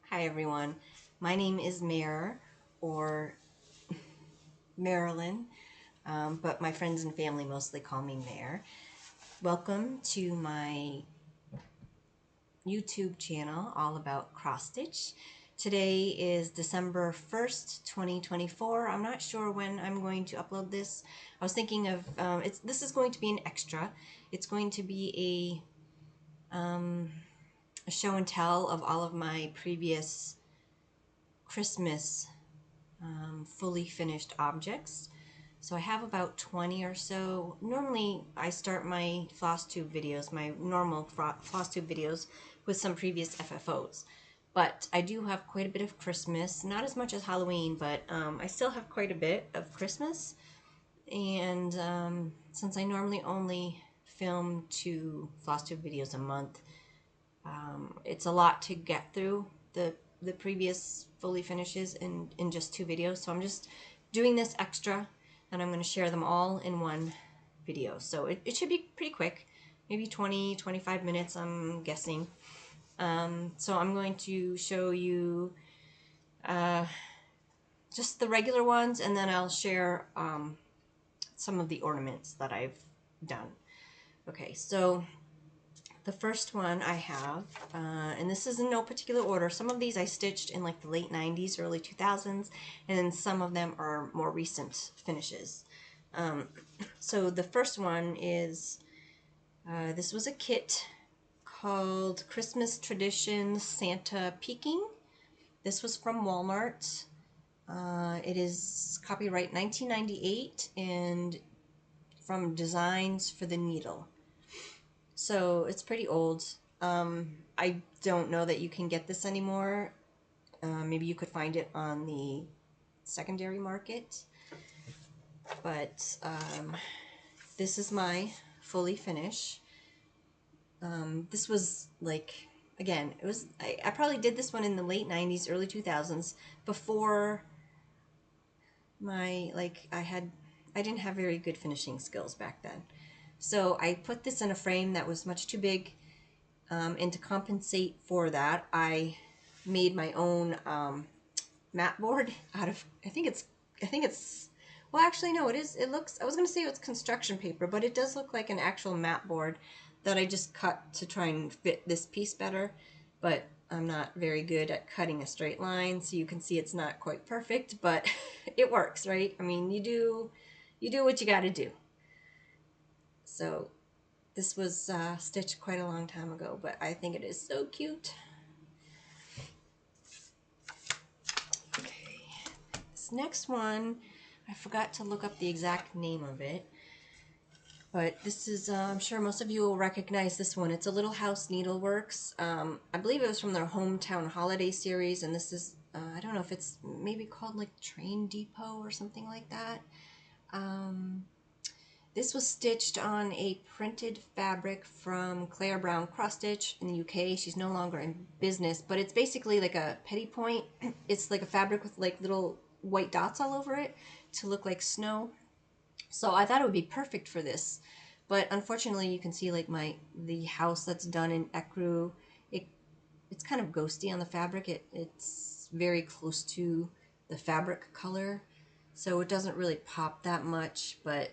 Hi everyone, my name is Mare or Marilyn, but my friends and family mostly call me Mare. Welcome to my YouTube channel all about cross stitch. Today is December 1st, 2024. I'm not sure when I'm going to upload this. I was thinking of, this is going to be an extra. It's going to be a show and tell of all of my previous Christmas fully finished objects. So I have about 20 or so. Normally I start my Flosstube videos, my normal Flosstube videos, with some previous FFOs. But I do have quite a bit of Christmas, not as much as Halloween, but I still have quite a bit of Christmas. And since I normally only film 2 Flosstube videos a month, it's a lot to get through the previous fully finishes in just 2 videos. So I'm just doing this extra, and I'm going to share them all in one video. So it should be pretty quick, maybe 20-25 minutes, I'm guessing. So I'm going to show you just the regular ones, and then I'll share some of the ornaments that I've done. Okay, so the first one I have, and this is in no particular order. Some of these I stitched in like the late 90s, early 2000s, and then some of them are more recent finishes. So the first one is, this was a kit called Christmas Traditions Santa Peeking. This was from Walmart. It is copyright 1998 and from Designs for the Needle. So it's pretty old. I don't know that you can get this anymore. Maybe you could find it on the secondary market. But this is my fully finish. This was like, again, it was I probably did this one in the late 90s, early 2000s, before my, like, I didn't have very good finishing skills back then. So I put this in a frame that was much too big, and to compensate for that, I made my own mat board out of, I think it's, well, actually, no, it looks, I was going to say it's construction paper, but it does look like an actual mat board that I just cut to try and fit this piece better, but I'm not very good at cutting a straight line, so you can see it's not quite perfect, but it works, right? I mean, you do what you got to do. So this was stitched quite a long time ago, but I think it is so cute. Okay, this next one, I forgot to look up the exact name of it, but this is, I'm sure most of you will recognize this one. It's a Little House Needleworks. I believe it was from their Hometown Holiday series, and this is, I don't know if it's maybe called like Train Depot or something like that. This was stitched on a printed fabric from Claire Brown Cross Stitch in the UK. She's no longer in business, but it's basically like a petty point. It's like a fabric with like little white dots all over it to look like snow. So I thought it would be perfect for this, but unfortunately you can see like the house that's done in ecru. It's kind of ghosty on the fabric. It's very close to the fabric color, so it doesn't really pop that much, but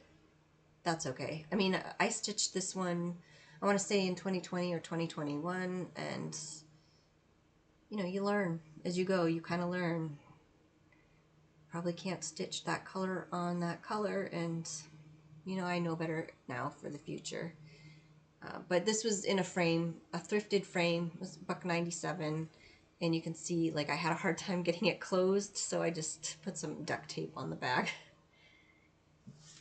that's okay. I mean, I stitched this one, I want to say in 2020 or 2021, and you know, you learn as you go. You kind of learn. Probably can't stitch that color on that color, and you know, I know better now for the future. But this was in a frame, a thrifted frame. It was $1.97, and you can see like I had a hard time getting it closed, so I just put some duct tape on the back.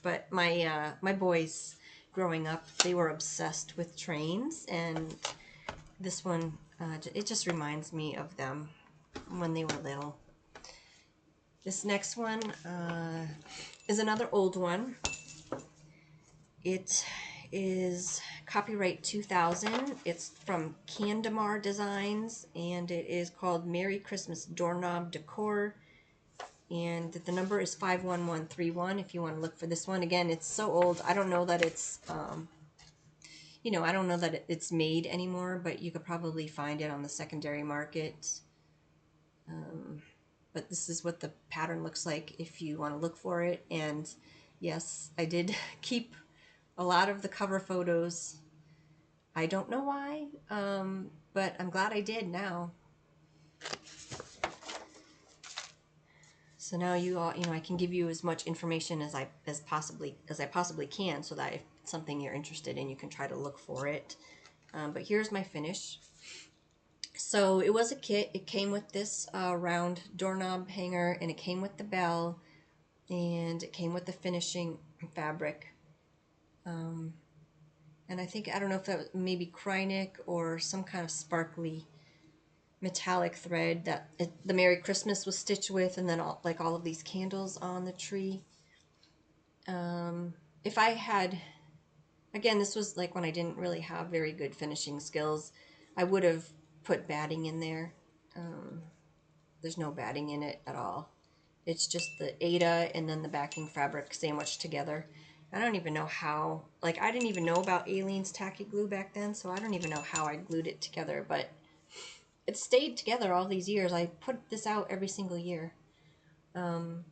But my boys growing up, they were obsessed with trains, and this one, it just reminds me of them when they were little. This next one is another old one. It is copyright 2000. It's from Candamar Designs, and it is called Merry Christmas Doorknob Decor. And the number is 51131 if you want to look for this one. Again, it's so old. I don't know that it's, you know, I don't know that it's made anymore, but you could probably find it on the secondary market. But this is what the pattern looks like if you want to look for it. And yes, I did keep a lot of the cover photos. I don't know why, but I'm glad I did now. So now you all, I can give you as much information as I possibly can, so that if it's something you're interested in, you can try to look for it. But here's my finish. So it was a kit. It came with this round doorknob hanger, and it came with the bell, and it came with the finishing fabric. And I don't know if that was maybe Krynic or some kind of sparkly metallic thread that the Merry Christmas was stitched with, and then all of these candles on the tree. If I had, again, this was like when I didn't really have very good finishing skills, I would have put batting in there. There's no batting in it at all. It's just the Aida and then the backing fabric sandwiched together. I don't even know how, like, I didn't even know about Aleene's tacky glue back then, so I don't even know how I glued it together, but it stayed together all these years. I put this out every single year. And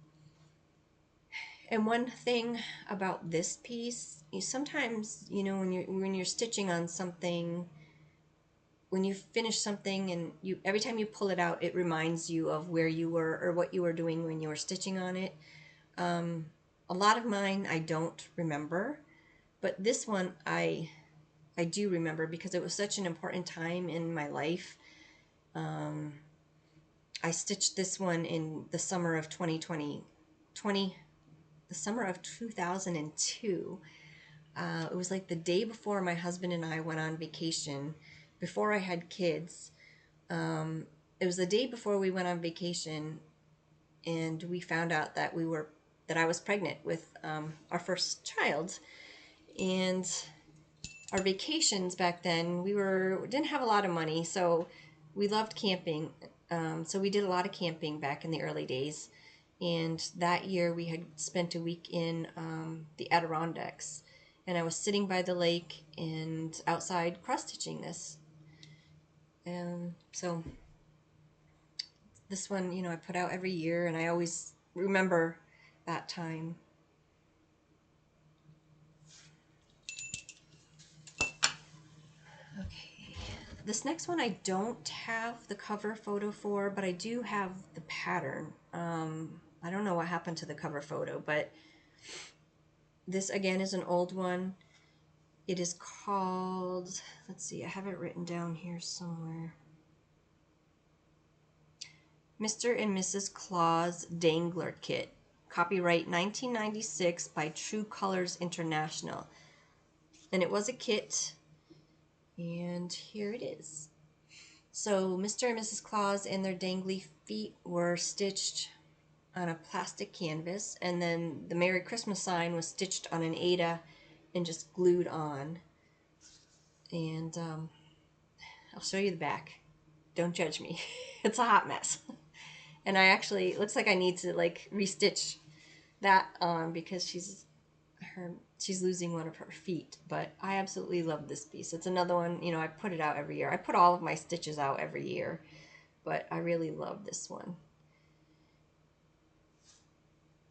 one thing about this piece, sometimes, when you're stitching on something, when you finish something and every time you pull it out, it reminds you of where you were or what you were doing when you were stitching on it. A lot of mine I don't remember, but this one I do remember because it was such an important time in my life. I stitched this one in the summer of 2020, the summer of 2002. It was like the day before my husband and I went on vacation, before I had kids. It was the day before we went on vacation, and we found out that I was pregnant with our first child. And our vacations back then, we didn't have a lot of money, so we loved camping. So we did a lot of camping back in the early days. And that year we had spent a week in the Adirondacks. And I was sitting by the lake and outside cross-stitching this. And so this one, I put out every year, and I always remember that time. Okay, this next one I don't have the cover photo for, but I do have the pattern. I don't know what happened to the cover photo, but this again is an old one. It is called, let's see, I have it written down here somewhere. Mr. and Mrs. Claus Dangler Kit. Copyright 1996 by True Colors International. And it was a kit, and here it is. So Mr. and Mrs. Claus and their dangly feet were stitched on a plastic canvas, and then the Merry Christmas sign was stitched on an Aida and just glued on. And I'll show you the back. Don't judge me. It's a hot mess. And I actually, it looks like I need to like restitch that on because she's losing one of her feet. But I absolutely love this piece. It's another one, I put it out every year. I put all of my stitches out every year, but I really love this one.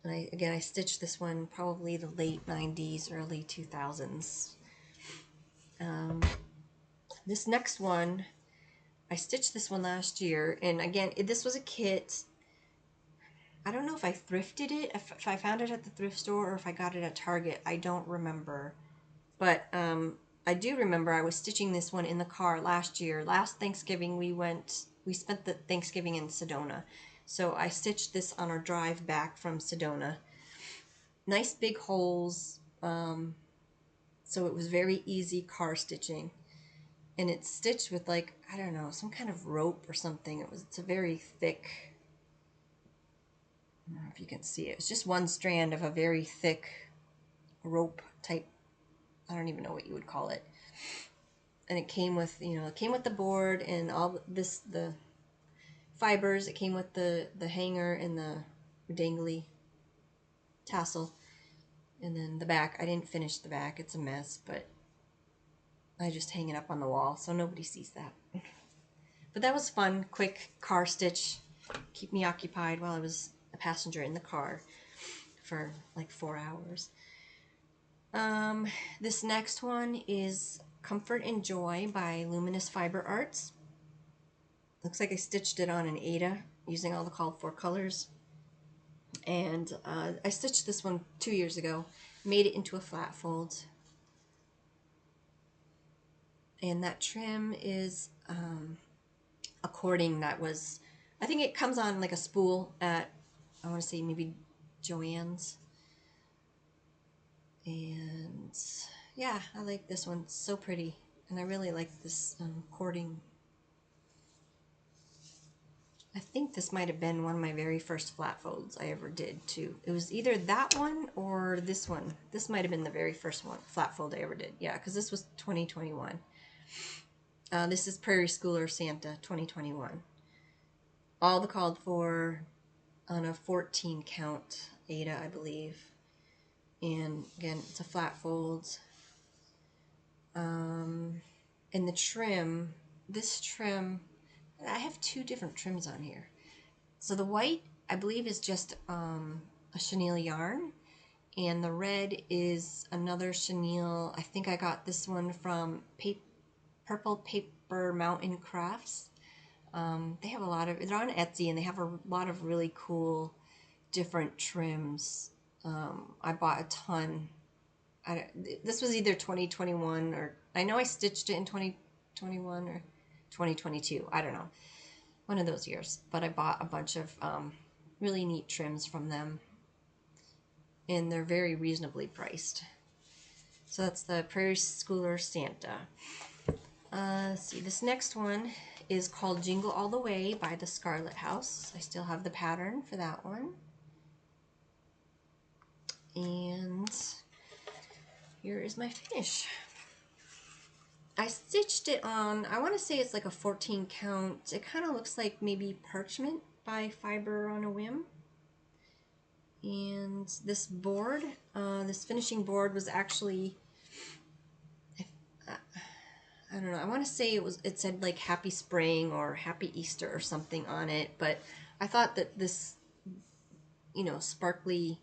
And I stitched this one probably the late 90s, early 2000s. This next one, I stitched this one last year, and again, this was a kit. I don't know if I thrifted it, if I found it at the thrift store, or if I got it at Target. I don't remember. But I do remember I was stitching this one in the car last year. Last Thanksgiving we spent the Thanksgiving in Sedona. So I stitched this on our drive back from Sedona. Nice big holes. So it was very easy car stitching. And it's stitched with like, I don't know, some kind of rope or something. It's a very thick, I don't know if you can see it. It's just one strand of a very thick rope type. I don't even know what you would call it. And it came with, it came with the board and all this, the fibers. It came with the hanger and the dangly tassel. And then the back, I didn't finish the back. It's a mess, but I just hang it up on the wall so nobody sees that. But that was fun, quick car stitch. keep me occupied while I was a passenger in the car for like 4 hours. This next one is Comfort and Joy by Luminous Fiber Arts. Looks like I stitched it on an Aida using all the called for colors. And I stitched this one 2 years ago, made it into a flat fold. And that trim is a cording that was, I think it comes on like a spool at, I want to say maybe Joann's. And yeah, I like this one. It's so pretty. And I really like this cording. I think this might have been one of my very first flat folds I ever did too. It was either that one or this one. This might have been the very first one flat fold I ever did. Yeah, because this was 2021. This is Prairie Schooler Santa 2021. All the called for on a 14 count Aida, I believe. And again, it's a flat fold. And the trim, this trim, I have two different trims on here. So the white, I believe, is just a chenille yarn, and the red is another chenille. I think I got this one from Purple Paper Mountain Crafts. They have a lot of, they're on Etsy, and they have a lot of really cool different trims. I bought a ton. This was either 2021 or, I know I stitched it in 2021 or 2022. I don't know. One of those years. But I bought a bunch of really neat trims from them. And they're very reasonably priced. So that's the Prairie Schooler Santa. Let's see, this next one is called Jingle All the Way by the Scarlett House. I still have the pattern for that one. And here is my finish. I stitched it on, I want to say it's like a 14 count. It kind of looks like maybe Parchment by Fiber on a Whim. And this board, this finishing board was actually, I don't know, I want to say it said like Happy Spring or Happy Easter or something on it, but I thought that this, you know, sparkly,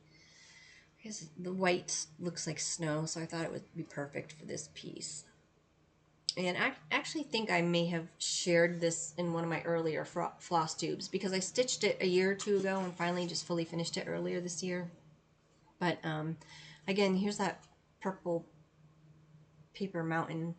I guess the white looks like snow, so I thought it would be perfect for this piece. And I actually think I may have shared this in one of my earlier Flosstubes, because I stitched it a year or two ago and finally just fully finished it earlier this year. But again, here's that Purple Paper Mountain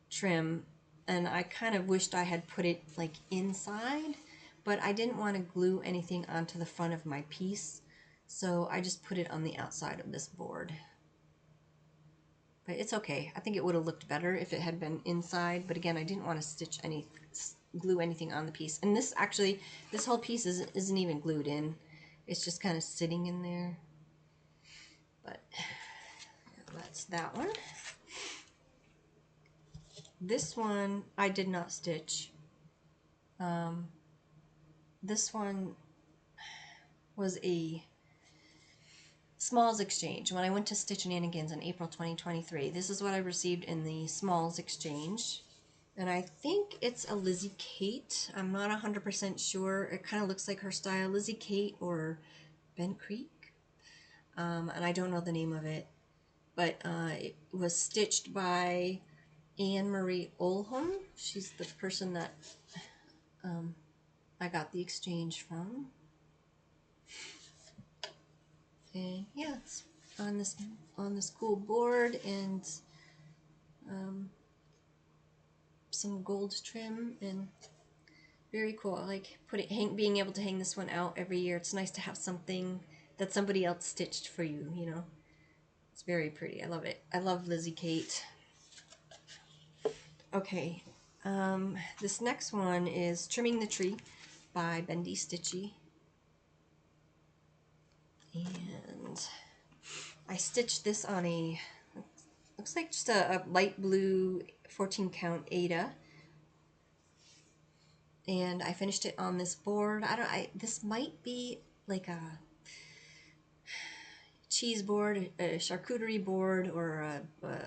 trim, and I kind of wished I had put it like inside, but I didn't want to glue anything onto the front of my piece, so I just put it on the outside of this board. But it's okay. I think it would have looked better if it had been inside, but again, I didn't want to glue anything on the piece. And this actually, this whole piece isn't even glued in. It's just kind of sitting in there. But that's that one. This one I did not stitch. This one was a Smalls exchange. When I went to Stitch Shenanigans in April 2023, this is what I received in the Smalls exchange. And I think it's a Lizzie Kate. I'm not 100% sure. It kind of looks like her style. Lizzie Kate or Ben Creek. And I don't know the name of it. But it was stitched by Anne Marie Olholm. She's the person that I got the exchange from. And yeah, it's on this cool board, and some gold trim, and very cool. I like being able to hang this one out every year. It's nice to have something that somebody else stitched for you, you know. It's very pretty. I love it. I love Lizzie Kate. Okay, this next one is Trimming the Tree by Bendy Stitchy. And I stitched this on a, looks like just a light blue 14 count Aida. And I finished it on this board. This might be like a cheese board, a charcuterie board, or a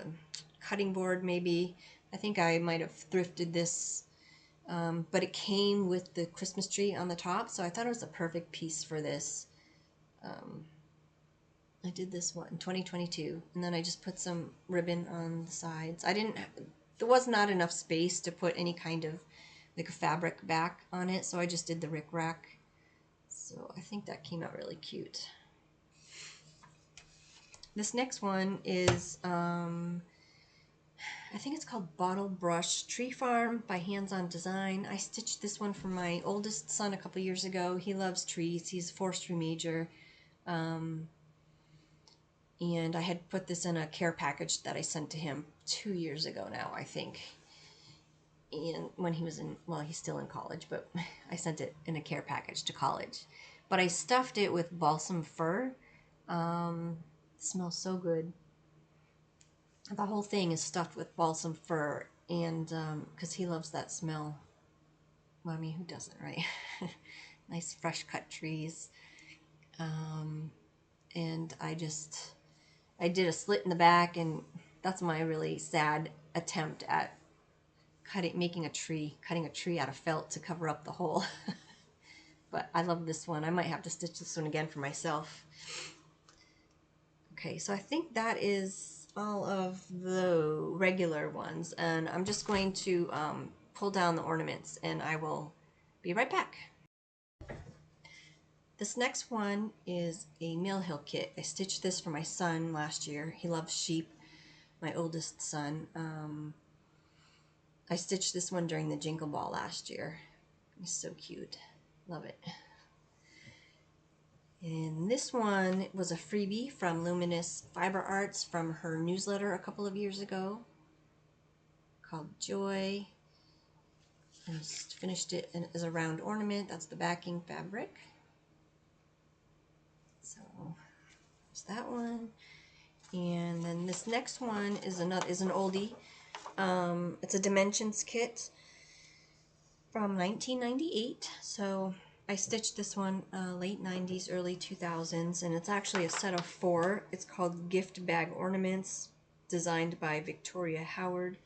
cutting board maybe. I think I might have thrifted this But it came with the Christmas tree on the top, so I thought it was a perfect piece for this. I did this one in 2022, and then I just put some ribbon on the sides. There was not enough space to put any kind of like a fabric back on it, so I just did the rickrack. So I think that came out really cute. This next one is, I think it's called Bottlebrush Tree Farm by Hands On Design. I stitched this one for my oldest son a couple years ago. He loves trees. He's a forestry major. And I had put this in a care package that I sent to him 2 years ago now, I think. And when he was well, he's still in college, but I sent it in a care package to college. But I stuffed it with balsam fir. It smells so good. The whole thing is stuffed with balsam fir, and because he loves that smell. Well, I mean, who doesn't, right? Nice fresh cut trees. And I did a slit in the back, and that's my really sad attempt at cutting a tree out of felt to cover up the hole. But I love this one. I might have to stitch this one again for myself. Okay, so I think that is all of the regular ones, and I'm just going to pull down the ornaments, and I will be right back. This next one is a Mill Hill kit. I stitched this for my son last year. He loves sheep, my oldest son. I stitched this one during the Jingle Ball last year. It's so cute. Love it. And this one was a freebie from Luminous Fiber Arts from her newsletter a couple of years ago called Joy. I just finished it as a round ornament. That's the backing fabric. So there's that one. And then this next one is an oldie. It's a Dimensions kit from 1998. So I stitched this one late 90s, early 2000s, and it's actually a set of 4. It's called Gift Bag Ornaments, designed by Victoria Howard.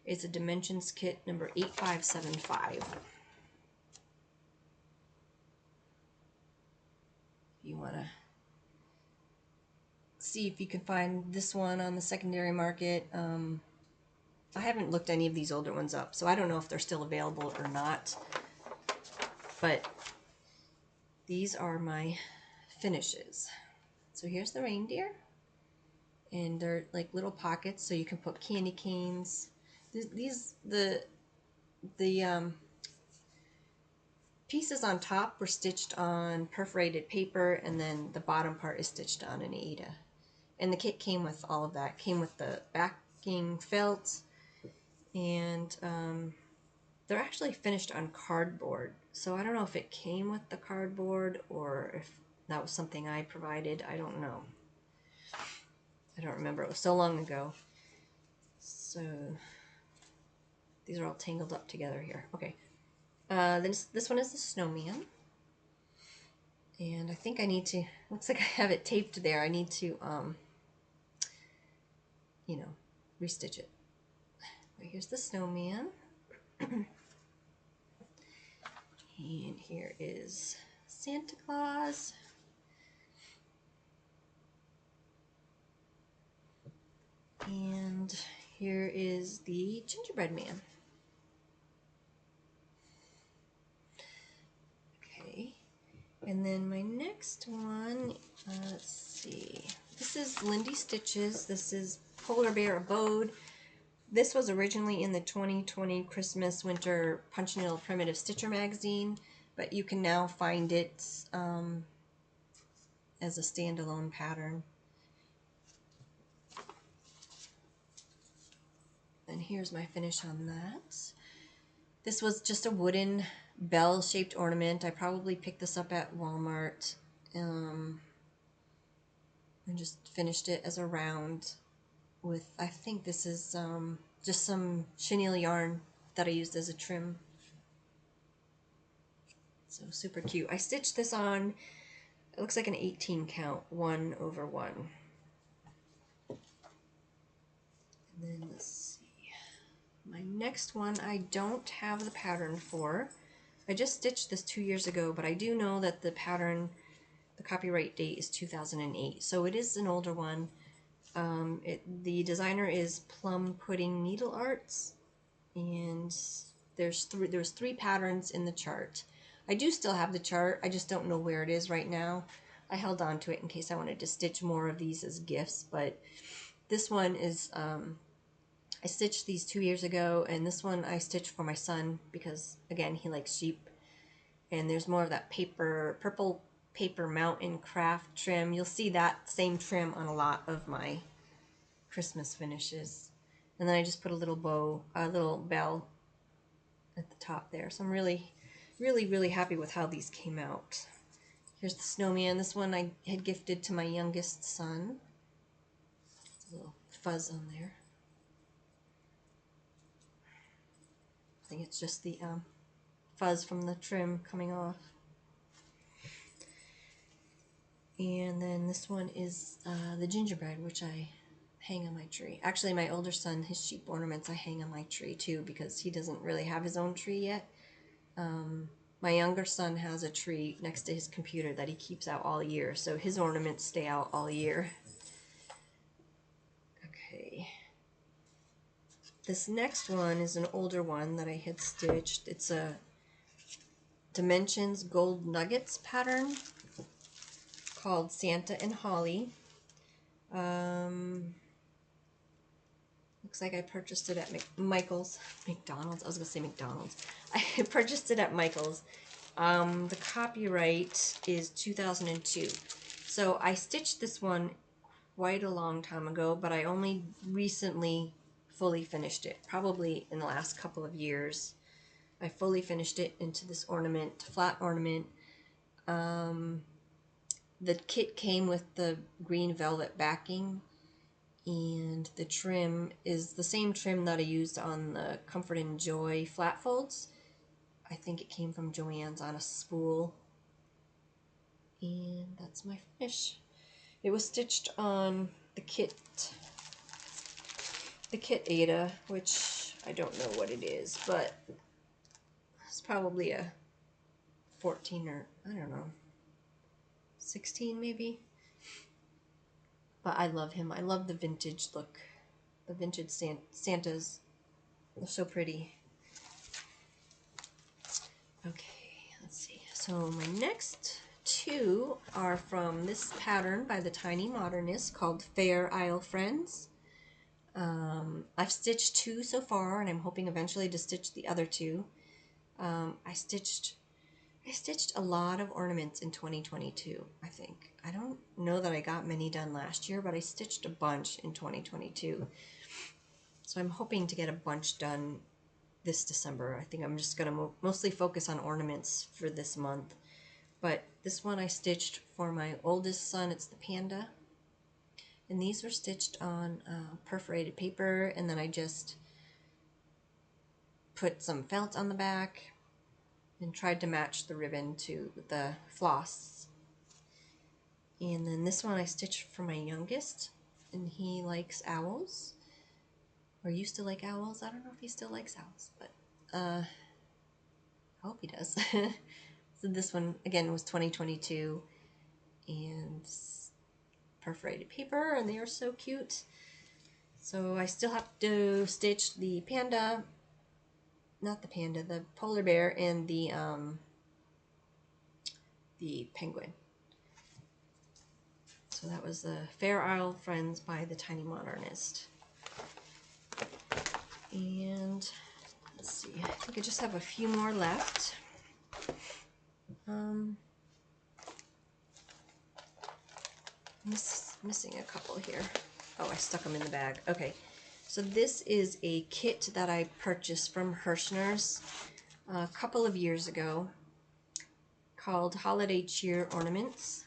It's a Dimensions kit number 8575. You want to see if you can find this one on the secondary market. I haven't looked any of these older ones up, so I don't know if they're still available or not. But these are my finishes. So here's the reindeer, and they're like little pockets, so you can put candy canes. The pieces on top were stitched on perforated paper, and then the bottom part is stitched on an Aida. And the kit came with all of that. Came with the backing felt, and they're actually finished on cardboard. So I don't know if it came with the cardboard or if that was something I provided. I don't know. I don't remember. It was so long ago. So these are all tangled up together here. Okay. This one is the snowman. And I think I need to, looks like I have it taped there. I need to, you know, restitch it. Here's the snowman. And here is Santa Claus. And here is the gingerbread man. Okay. And then my next one, let's see. This is Lindy Stitches. This is Polar Bear Abode. This was originally in the 2020 Christmas Winter Punch Needle Primitive Stitcher magazine, but you can now find it as a standalone pattern. And here's my finish on that. This was just a wooden bell-shaped ornament. I probably picked this up at Walmart and just finished it as a round with, I think this is just some chenille yarn that I used as a trim. So super cute. I stitched this on, it looks like an 18 count, 1/1. And then let's see, My next one I don't have the pattern for. I just stitched this 2 years ago, but I do know that the pattern, the copyright date is 2008, so it is an older one. The designer is Plum Pudding Needlearts, and there's three patterns in the chart. I do still have the chart, I just don't know where it is right now. I held on to it in case I wanted to stitch more of these as gifts, but this one is, I stitched these 2 years ago, and this one I stitched for my son because, again, he likes sheep. And there's more of that purple paper mountain craft trim. You'll see that same trim on a lot of my Christmas finishes. And then I just put a little bow, a little bell at the top there. So I'm really, really, really happy with how these came out. Here's the snowman. This one I had gifted to my youngest son. There's a little fuzz on there. I think it's just the fuzz from the trim coming off. And then this one is the gingerbread, which I hang on my tree. Actually, my older son, his sheep ornaments, I hang on my tree too because he doesn't really have his own tree yet. My younger son has a tree next to his computer that he keeps out all year, so his ornaments stay out all year. Okay. This next one is an older one that I had stitched. It's a Dimensions Gold Nuggets pattern called Santa and Holly. Looks like I purchased it at McDonald's. I was gonna say McDonald's. I purchased it at Michael's. The copyright is 2002. So I stitched this one quite a long time ago, but I only recently fully finished it. Probably in the last couple of years. I fully finished it into this ornament, flat ornament. The kit came with the green velvet backing, and the trim is the same trim that I used on the Comfort and Joy flat folds. I think it came from Joann's on a spool. And that's my finish. It was stitched on the kit Ada, which I don't know what it is, but it's probably a 14 or, I don't know, 16 maybe. But I love him. I love the vintage look. The vintage Santas. They're so pretty. Okay, let's see. So my next two are from this pattern by the Tiny Modernist called Fair Isle Friends. I've stitched two so far, and I'm hoping eventually to stitch the other two. I stitched a lot of ornaments in 2022, I think. I don't know that I got many done last year, but I stitched a bunch in 2022. So I'm hoping to get a bunch done this December. I think I'm just going to mostly focus on ornaments for this month. But this one I stitched for my oldest son. It's the panda. And these were stitched on perforated paper, and then I just put some felt on the back and tried to match the ribbon to the floss. And then this one I stitched for my youngest, and he likes owls, or used to like owls. I don't know if he still likes owls, but I hope he does. So this one, again, was 2022, and perforated paper, and they are so cute. So I still have to stitch the panda, not the panda, the polar bear, and the penguin. So that was the Fair Isle Friends by the Tiny Modernist. And let's see, I think I just have a few more left. Missing a couple here. Oh, I stuck them in the bag. Okay, so this is a kit that I purchased from Herrschners a couple of years ago called Holiday Cheer Ornaments.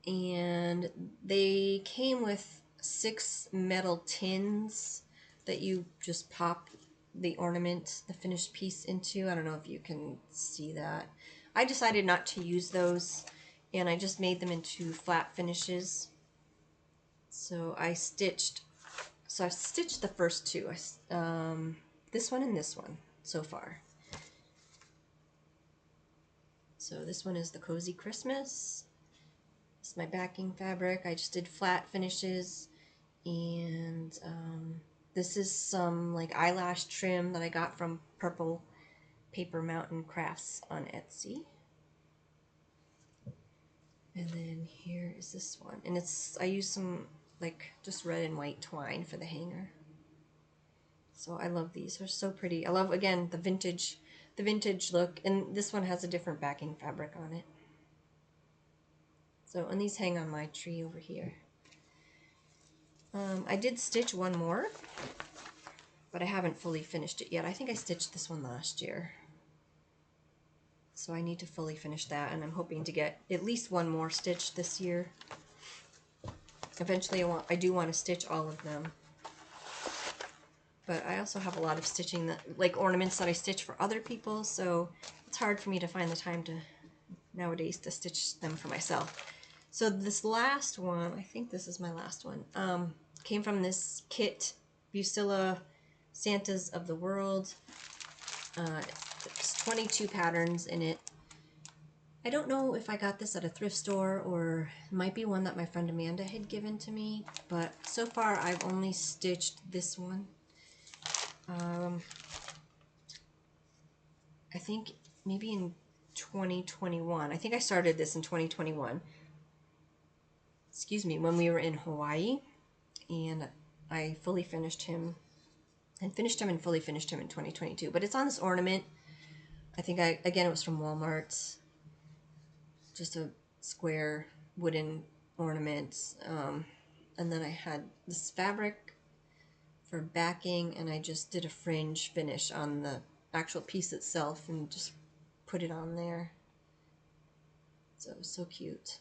And they came with 6 metal tins that you just pop the ornament, the finished piece into. I don't know if you can see that. I decided not to use those, and I just made them into flat finishes. So I stitched So I've stitched the first two, this one and this one so far. So this one is the Cozy Christmas. It's my backing fabric. I just did flat finishes, and this is some like eyelash trim that I got from Purple Paper Mountain Crafts on Etsy. And then here is this one, and I use some like just red and white twine for the hanger. So I love these. They're so pretty. I love, again, the vintage look, and this one has a different backing fabric on it. So, and these hang on my tree over here. I did stitch one more, but I haven't fully finished it yet. I think I stitched this one last year. So I need to fully finish that, and I'm hoping to get at least one more stitch this year. Eventually I do want to stitch all of them. But I also have a lot of stitching, that, like ornaments that I stitch for other people, so it's hard for me to find the time to nowadays to stitch them for myself. So this last one, I think this is my last one, came from this kit, Busilla Santas of the World. There's 22 patterns in it. I don't know if I got this at a thrift store or it might be one that my friend Amanda had given to me, but so far I've only stitched this one. I think maybe in 2021. I think I started this in 2021. Excuse me, when we were in Hawaii, and I fully finished him and fully finished him in 2022. But it's on this ornament. I think again, it was from Walmart. Just a square wooden ornament. And then I had this fabric for backing, and I just did a fringe finish on the actual piece itself and just put it on there. So it was so cute.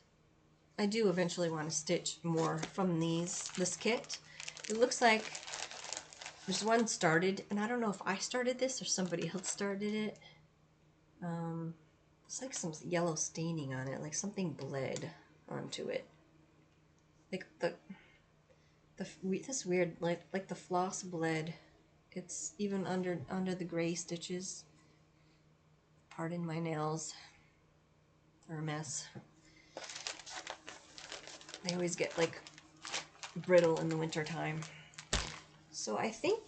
I do eventually want to stitch more from this kit. It looks like there's one started, and I don't know if I started this or somebody else started it. It's like some yellow staining on it, like something bled onto it. Like this weird, like the floss bled. It's even under the gray stitches. Pardon my nails. They're a mess. They always get like brittle in the winter time. So I think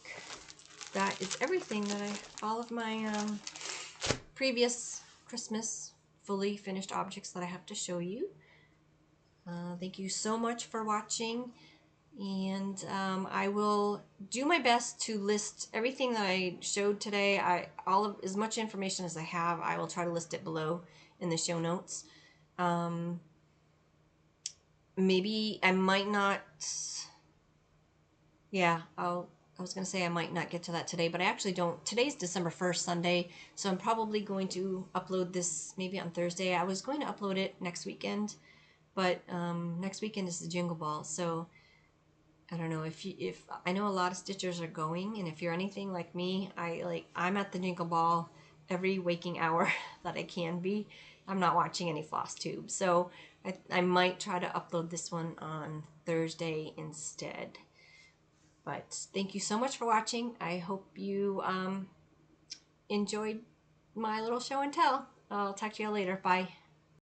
that is everything that all of my previous Christmas fully finished objects that I have to show you. Thank you so much for watching, and I will do my best to list everything that I showed today. As much information as I have, I will try to list it below in the show notes. Maybe I might not. Yeah, I was going to say I might not get to that today, but I actually don't. Today's December 1st, Sunday, so I'm probably going to upload this maybe on Thursday. I was going to upload it next weekend, but next weekend is the Jingle Ball, so I don't know if I know a lot of stitchers are going, and if you're anything like me, I'm at the Jingle Ball every waking hour that I can be. I'm not watching any Flosstube, so I might try to upload this one on Thursday instead. But thank you so much for watching. I hope you enjoyed my little show and tell. I'll talk to you all later. Bye.